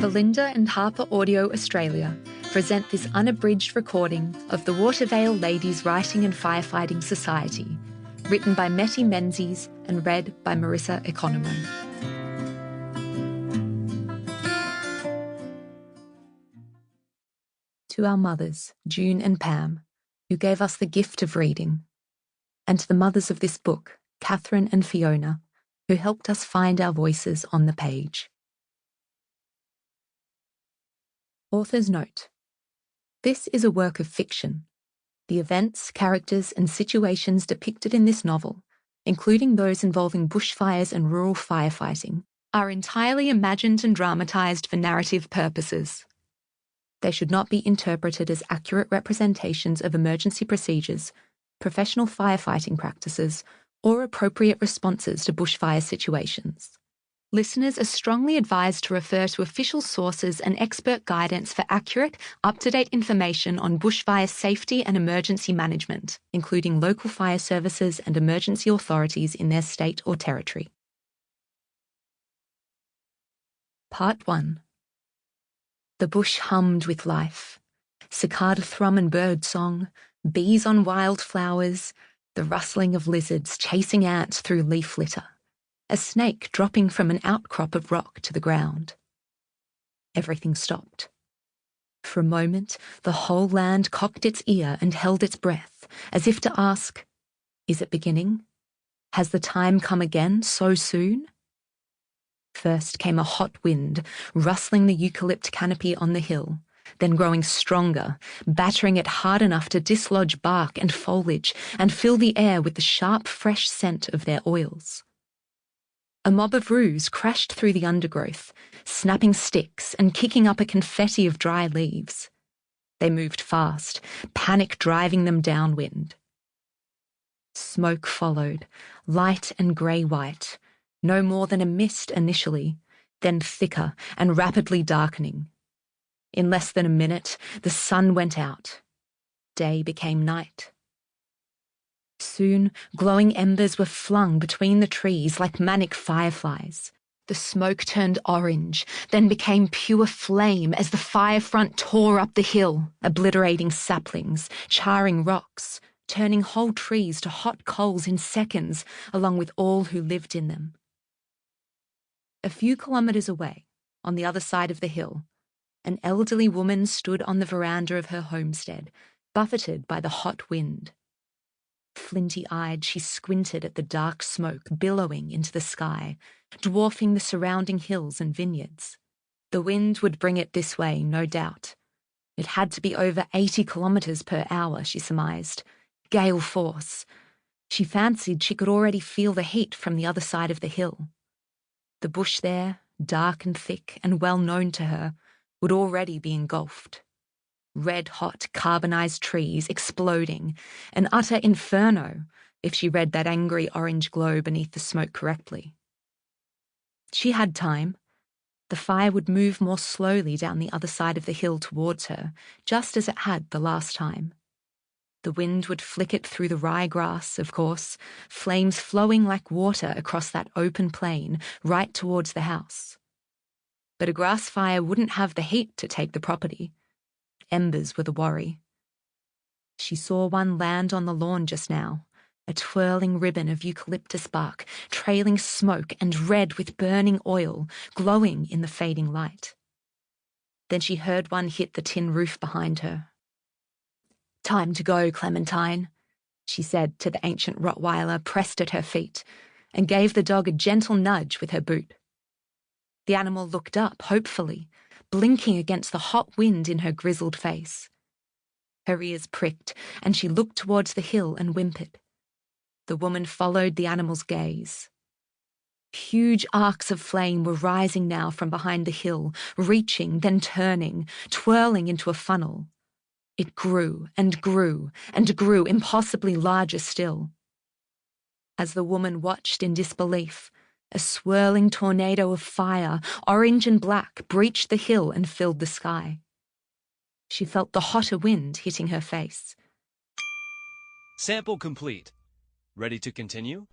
Belinda and HarperAudio Australia present this unabridged recording of the Watervale Ladies Writing and Firefighting Society, written by Mette Menzies and read by Marissa Economo. To our mothers, June and Pam, who gave us the gift of reading, and to the mothers of this book, Catherine and Fiona, who helped us find our voices on the page. Author's note. This is a work of fiction. The events, characters and situations depicted in this novel, including those involving bushfires and rural firefighting, are entirely imagined and dramatised for narrative purposes. They should not be interpreted as accurate representations of emergency procedures, professional firefighting practices, or appropriate responses to bushfire situations. Listeners are strongly advised to refer to official sources and expert guidance for accurate, up-to-date information on bushfire safety and emergency management, including local fire services and emergency authorities in their state or territory. Part 1. The bush hummed with life. Cicada thrum and bird song, bees on wildflowers, the rustling of lizards chasing ants through leaf litter. A snake dropping from an outcrop of rock to the ground. Everything stopped. For a moment, the whole land cocked its ear and held its breath, as if to ask, is it beginning? Has the time come again so soon? First came a hot wind, rustling the eucalypt canopy on the hill, then growing stronger, battering it hard enough to dislodge bark and foliage and fill the air with the sharp, fresh scent of their oils. A mob of roos crashed through the undergrowth, snapping sticks and kicking up a confetti of dry leaves. They moved fast, panic driving them downwind. Smoke followed, light and grey-white, no more than a mist initially, then thicker and rapidly darkening. In less than a minute, the sun went out. Day became night. Soon, glowing embers were flung between the trees like manic fireflies. The smoke turned orange, then became pure flame as the fire front tore up the hill, obliterating saplings, charring rocks, turning whole trees to hot coals in seconds, along with all who lived in them. A few kilometres away, on the other side of the hill, an elderly woman stood on the veranda of her homestead, buffeted by the hot wind. Flinty-eyed, she squinted at the dark smoke billowing into the sky, dwarfing the surrounding hills and vineyards. The wind would bring it this way, no doubt. It had to be over 80 kilometres per hour, she surmised. Gale force. She fancied she could already feel the heat from the other side of the hill. The bush there, dark and thick and well known to her, would already be engulfed. Red-hot, carbonized trees exploding, an utter inferno, if she read that angry orange glow beneath the smoke correctly. She had time. The fire would move more slowly down the other side of the hill towards her, just as it had the last time. The wind would flick it through the ryegrass, of course, flames flowing like water across that open plain, right towards the house. But a grass fire wouldn't have the heat to take the property. Embers were the worry. She saw one land on the lawn just now, a twirling ribbon of eucalyptus bark, trailing smoke and red with burning oil, glowing in the fading light. Then she heard one hit the tin roof behind her. "Time to go, Clementine," she said to the ancient Rottweiler pressed at her feet, and gave the dog a gentle nudge with her boot. The animal looked up, hopefully, blinking against the hot wind in her grizzled face. Her ears pricked, and she looked towards the hill and whimpered. The woman followed the animal's gaze. Huge arcs of flame were rising now from behind the hill, reaching, then turning, twirling into a funnel. It grew and grew and grew, impossibly larger still. As the woman watched in disbelief, a swirling tornado of fire, orange and black, breached the hill and filled the sky. She felt the hotter wind hitting her face. Sample complete. Ready to continue?